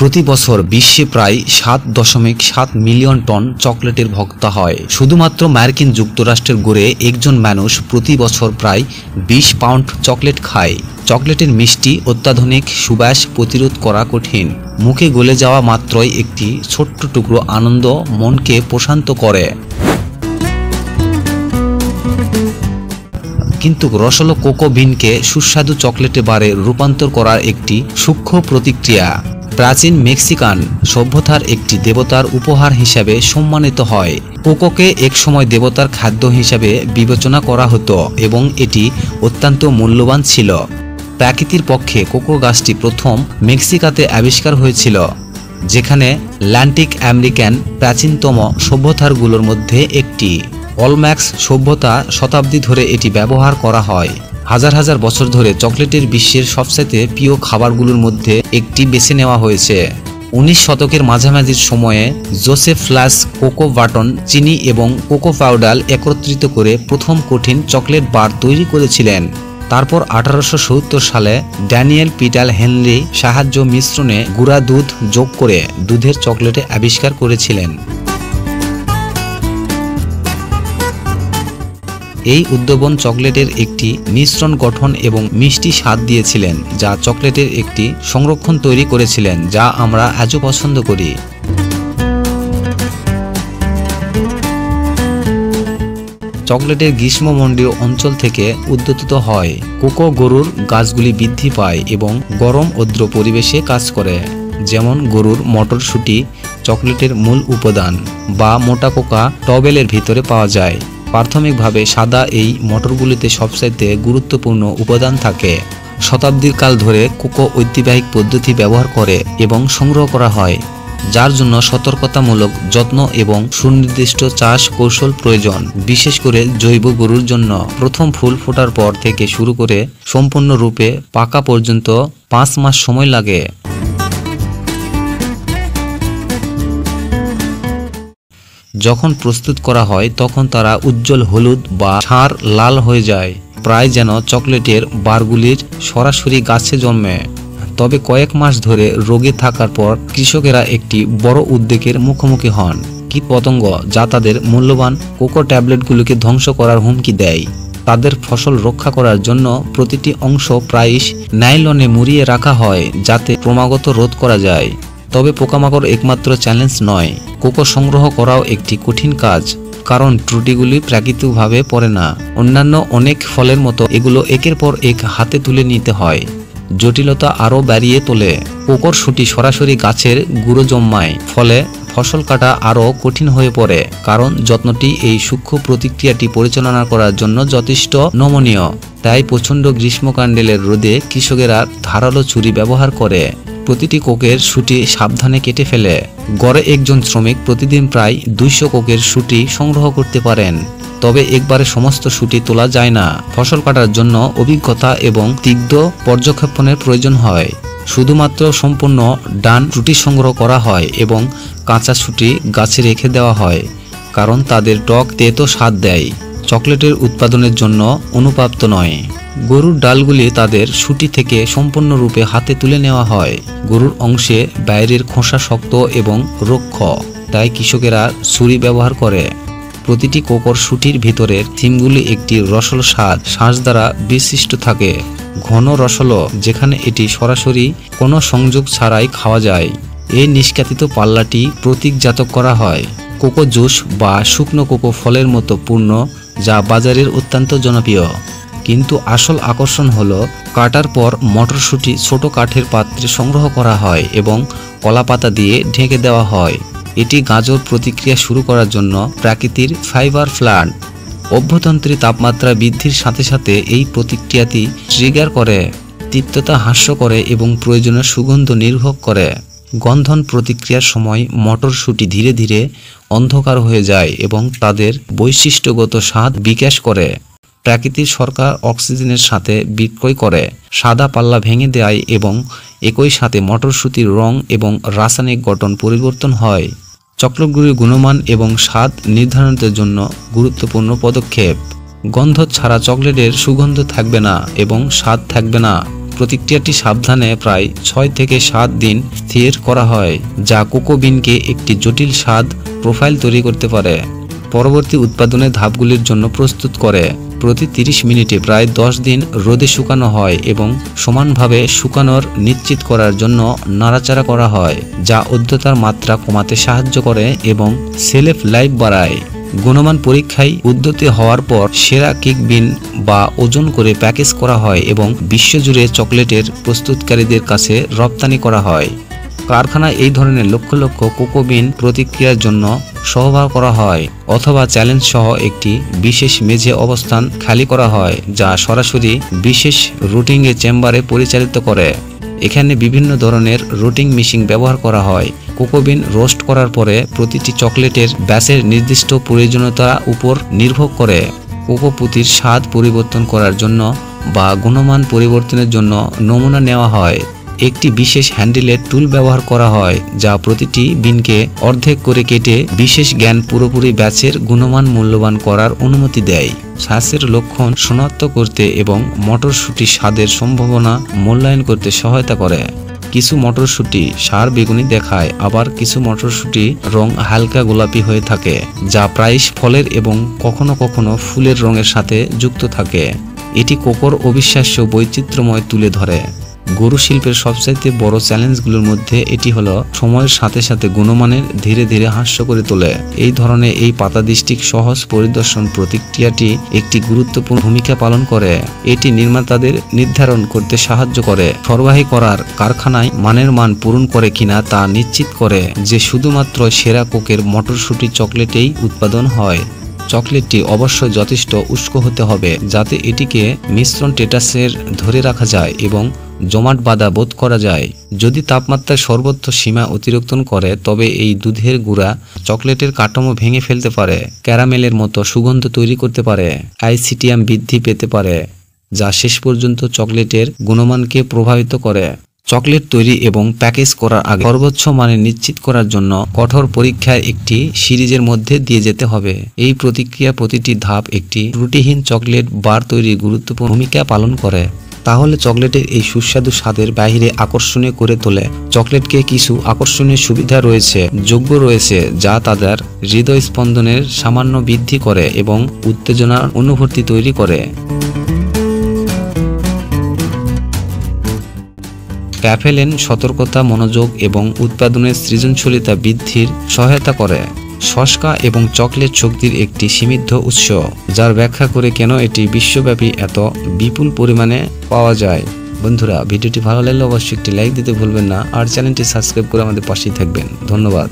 প্রতি বছর বিশ্বে প্রায় 7.7 মিলিয়ন টন চকলেটের ভোক্তা হয়। শুধুমাত্র মার্কিন যুক্তরাষ্ট্রের গড়ে একজন মানুষ প্রতি বছর প্রায় 20 পাউন্ড চকলেট খায়। চকলেটের মিষ্টি অত্যাধুনিক সুবাস প্রতিরোধ করা কঠিন। মুখে গলে যাওয়া মাত্রই একটি ছোট্ট টুকরো আনন্দ মনকে প্রশান্ত করে। কিন্তু রসালো কোকো বিনকে সুস্বাদু চকলেটে বারে রূপান্তর করার একটি সূক্ষ্ম প্রতিক্রিয়া প্রাচীন মেক্সিকান সভ্যতার একটি দেবতার উপহার হিসাবে সম্মানিত হয়। কোকোকে একসময় দেবতার খাদ্য হিসাবে বিবেচনা করা হতো এবং এটি অত্যন্ত মূল্যবান ছিল। প্রকৃতির পক্ষে কোকো গাছটি প্রথম মেক্সিকাতে আবিষ্কার হয়েছিল, যেখানে ল্যাটিন আমেরিকান প্রাচীনতম সভ্যতাগুলোর মধ্যে একটি। অলম্যাক্স সভ্যতা শতাব্দী ধরে এটি ব্যবহার করা হয়। হাজার হাজার বছর ধরে চকলেটের বিশ্বের সবচেয়ে প্রিয় খাবারগুলোর মধ্যে একটি বেছে নেওয়া হয়েছে। 19 শতকের মাঝামাঝির সময়ে জোসেফ ফ্লাস কোকো বাটন, চিনি এবং কোকো পাউডার একত্রিত করে প্রথম কঠিন চকলেট বার তৈরি করেছিলেন। তারপর 1870 সালে ড্যানিয়েল পিটার হেনরি সাহায্য মিশ্রণে গুঁড়া দুধ যোগ করে দুধের চকলেটে আবিষ্কার করেছিলেন। এই উদ্ভাবন চকলেটের একটি মিশ্রণ গঠন এবং মিষ্টি স্বাদ দিয়েছিলেন, যা চকলেটের একটি সংরক্ষণ তৈরি করেছিলেন যা আমরা আজও পছন্দ করি। চকলেটের গ্রীষ্মমণ্ডলীয় অঞ্চল থেকে উদ্গত হয়। কোকো গরুর গাছগুলি বৃদ্ধি পায় এবং গরম আর্দ্র পরিবেশে কাজ করে, যেমন গরুর মটরশুঁটি চকলেটের মূল উপাদান, বা মোটা কোকা টবেলের ভিতরে পাওয়া যায়। প্রাথমিকভাবে সাদা এই মটরগুলিতে সবচাইতে গুরুত্বপূর্ণ উপাদান থাকে। শতাব্দীর কাল ধরে কোকো ঐতিহাসিক পদ্ধতি ব্যবহার করে এবং সংগ্রহ করা হয়, যার জন্য সতর্কতামূলক যত্ন এবং সুনির্দিষ্ট চাষ কৌশল প্রয়োজন। বিশেষ করে জৈব গরুর জন্য প্রথম ফুল ফোটার পর থেকে শুরু করে সম্পূর্ণরূপে পাকা পর্যন্ত 5 মাস সময় লাগে। যখন প্রস্তুত করা হয় তখন তারা উজ্জ্বল হলুদ বা ছাড় লাল হয়ে যায়, প্রায় যেন চকলেটের বারগুলির সরাসরি গাছে জন্মে। তবে কয়েক মাস ধরে রোগে থাকার পর কৃষকেরা একটি বড় উদ্বেগের মুখোমুখি হন। কীটপতঙ্গ যা তাদের মূল্যবান কোকো ট্যাবলেটগুলোকে ধ্বংস করার হুমকি দেয়। তাদের ফসল রক্ষা করার জন্য প্রতিটি অংশ প্রায়শ নাইলনে মুড়িয়ে রাখা হয় যাতে ক্রমাগত রোধ করা যায়। তবে পোকামাকড় একমাত্র চ্যালেঞ্জ নয়। কোকো সংগ্রহ করাও একটি কঠিন কাজ, কারণ ত্রুটিগুলি প্রাকৃতিকভাবে পড়ে না। অন্যান্য অনেক ফলের মতো এগুলো একের পর এক হাতে তুলে নিতে হয়। জটিলতা আরও বাড়িয়ে তোলে। কোকোর শুঁটি সরাসরি গাছের গুঁড়ো জন্মায়, ফলে ফসল কাটা আরও কঠিন হয়ে পড়ে, কারণ যত্নটি এই সূক্ষ্ম প্রতিক্রিয়াটি পরিচালনা করার জন্য যথেষ্ট নমনীয়। তাই প্রচণ্ড গ্রীষ্মকাণ্ডের রোদে কৃষকেরা ধারালো ছুরি ব্যবহার করে প্রতিটি কোকের শুঁটি সাবধানে কেটে ফেলে। গড়ে একজন শ্রমিক প্রতিদিন প্রায় 200 কোকের শুঁটি সংগ্রহ করতে পারেন। তবে একবারে সমস্ত শুঁটি তোলা যায় না। ফসল কাটার জন্য অভিজ্ঞতা এবং তীক্ষ্ণ পর্যবেক্ষণের প্রয়োজন হয়। শুধুমাত্র সম্পূর্ণ ডান শুঁটি সংগ্রহ করা হয় এবং কাঁচা শুঁটি গাছে রেখে দেওয়া হয়, কারণ তাদের টক তেতো স্বাদ দেয়। চকলেটের উৎপাদনের জন্য অনুপ্রাপ্ত নয়। গরুর ডালগুলি তাদের শুঁটি থেকে সম্পূর্ণরূপে হাতে তুলে নেওয়া হয়। গরুর অংশে বাইরের খোসা শক্ত এবং রুক্ষ, তাই কৃষকেরা ছুরি ব্যবহার করে। প্রতিটি কোকোর শুঁটির ভিতরের থিমগুলি একটি রসালো শ্বাস দ্বারা বিশিষ্ট থাকে, ঘন রসালো, যেখানে এটি সরাসরি কোনো সংযোগ ছাড়াই খাওয়া যায়। এই নিষ্কাশিত পাল্লাটি প্রতীকজাত করা হয় কোকো জুস বা শুকনো কোকো ফলের মতো পূর্ণ, যা বাজারের অত্যন্ত জনপ্রিয়। কিন্তু আসল আকর্ষণ হলো কাটার পর মটরশুঁটি ছোট কাঠের পাত্রে সংগ্রহ করা হয় এবং কলাপাতা দিয়ে ঢেকে দেওয়া হয়। এটি গাজর প্রতিক্রিয়া শুরু করার জন্য প্রাকৃতিক ফাইবার প্লান্ট। অভ্যন্তরীণ তাপমাত্রা বৃদ্ধির সাথে সাথে এই প্রতিক্রিয়াটি ট্রিগার করে, তিক্ততা হ্রাস করে এবং প্রয়োজনীয় সুগন্ধ নির্ভর করে। গন্ধন প্রতিক্রিয়ার সময় মটরশুঁটি ধীরে ধীরে অন্ধকার হয়ে যায় এবং তাদের বৈশিষ্ট্যগত স্বাদ বিকাশ করে। প্রাকৃতিক সরকার অক্সিজেনের সাথে বিক্রয় করে, সাদা পাল্লা ভেঙে দেয় এবং একই সাথে মটরশুঁটির রং এবং রাসায়নিক গঠন পরিবর্তন হয়। চকলেটগুলির গুণমান এবং স্বাদ নির্ধারণের জন্য গুরুত্বপূর্ণ পদক্ষেপ। গন্ধ ছাড়া চকলেটের সুগন্ধ থাকবে না এবং স্বাদ থাকবে না। প্রতিক্রিয়াটি সাবধানে প্রায় 6 থেকে 7 দিন স্থির করা হয়, যা কোকো বিনকে একটি জটিল স্বাদ প্রোফাইল তৈরি করতে পারে। পরবর্তী উৎপাদনের ধাপগুলির জন্য প্রস্তুত করে। প্রতি 30 মিনিটে প্রায় 10 দিন রোদে শুকানো হয় এবং সমানভাবে শুকানোর নিশ্চিত করার জন্য নাড়াচাড়া করা হয়, যা আর্দ্রতার মাত্রা কমাতে সাহায্য করে এবং সেলফ লাইফ বাড়ায়। গুণমান পরীক্ষায় উদ্যতী হওয়ার পর সেরা কেক বিন বা ওজন করে প্যাকেজ করা হয় এবং বিশ্বজুড়ে চকলেটের প্রস্তুতকারীদের কাছে রপ্তানি করা হয়। কারখানায় এই ধরনের লক্ষ লক্ষ কোকো বিন প্রতিক্রিয়ার জন্য সরবরাহ করা হয় অথবা চ্যালেঞ্জ সহ একটি বিশেষ মেঝে অবস্থান খালি করা হয়, যা সরাসরি বিশেষ রুটিং চেম্বারে পরিচালিত করে। এখানে বিভিন্ন ধরনের রুটিং মেশিন ব্যবহার করা হয়। কোকো বিন রোস্ট করার পরে প্রতিটি চকলেটের ব্যাচের নির্দিষ্ট প্রয়োজনীয়তার উপর নির্ভর করে কোকো পুঁতির স্বাদ পরিবর্তন করার জন্য বা গুণমান পরিবর্তনের জন্য নমুনা নেওয়া হয়। একটি বিশেষ হ্যান্ডেলের টুল ব্যবহার করা হয়, যা প্রতিটি বিনকে অর্ধেক করে কেটে বিশেষ জ্ঞান পুরোপুরি ব্যাচের গুণমান মূল্যবান করার অনুমতি দেয়। শ্বাসের লক্ষণ শনাক্ত করতে এবং মটরশুঁটি স্বাদের সম্ভাবনা মূল্যায়ন করতে সহায়তা করে। কিছু মটরশুঁটি সার বেগুনি দেখায়, আবার কিছু মটরশুঁটি রং হালকা গোলাপি হয়ে থাকে, যা প্রায়শ ফলের এবং কখনো কখনো ফুলের রঙের সাথে যুক্ত থাকে। এটি কোকোর অবিশ্বাস্য বৈচিত্র্যময় তুলে ধরে। গরু শিল্পের সবচাইতে বড় চ্যালেঞ্জগুলোর মধ্যে এটি হলো সময়ের সাথে সাথে গুণমানের ধীরে ধীরে হ্রাস করে তোলে। এই ধরনের এই পাতাদৃষ্টিক সহজ পরিদর্শন প্রতিক্রিয়াটি একটি গুরুত্বপূর্ণ ভূমিকা পালন করে। এটি নির্মাতাদের নির্ধারণ করতে সাহায্য করে, সরবরাহ করার কারখানায় মানের মান পূরণ করে কিনা তা নিশ্চিত করে যে শুধুমাত্র সেরা কোকের মটরশুঁটি চকলেটেই উৎপাদন হয়। চকলেটটি অবশ্যই যথেষ্ট উষ্ণ হতে হবে যাতে এটিকে মিশ্রণ টেটাসের ধরে রাখা যায় এবং জমাট বাঁধা বোধ করা যায়। যদি তাপমাত্রার সর্বোচ্চ সীমা অতিরিক্ত করে তবে এই দুধের গুঁড়া চকলেটের কাঠামো ভেঙে ফেলতে পারে, ক্যারামেলের মতো সুগন্ধ তৈরি করতে পারে, আইসিটিএম বৃদ্ধি পেতে পারে, যা শেষ পর্যন্ত চকলেটের গুণমানকে প্রভাবিত করে। চকলেট তৈরি এবং প্যাকেজ করার আগে সর্বোচ্চ মানে নিশ্চিত করার জন্য কঠোর পরীক্ষার একটি সিরিজের মধ্যে দিয়ে যেতে হবে। এই প্রতিক্রিয়া প্রতিটি ধাপ একটি ত্রুটিহীন চকলেট বার তৈরির গুরুত্বপূর্ণ ভূমিকা পালন করে। তাহলে চকলেটের এই সুস্বাদু স্বাদের বাইরে আকর্ষণীয় করে তোলে। চকলেটকে কিছু আকর্ষণীয় সুবিধা রয়েছে যা তাদের হৃদয় স্পন্দনের সামান্য বৃদ্ধি করে এবং উত্তেজনার অনুভূতি তৈরি করে। ক্যাফেলেন সতর্কতা, মনোযোগ এবং উৎপাদনের সৃজনশীলতা বৃদ্ধির সহায়তা করে। শস্কা এবং চকলেট শক্তির একটি সীমিত উৎস, যার ব্যাখ্যা করে কেন এটি বিশ্বব্যাপী এত বিপুল পরিমাণে পাওয়া যায়। বন্ধুরা, ভিডিওটি ভালো লাগলে অবশ্যই একটি লাইক দিতে ভুলবেন না আর চ্যানেলটি সাবস্ক্রাইব করে আমাদের পাশেই থাকবেন। ধন্যবাদ।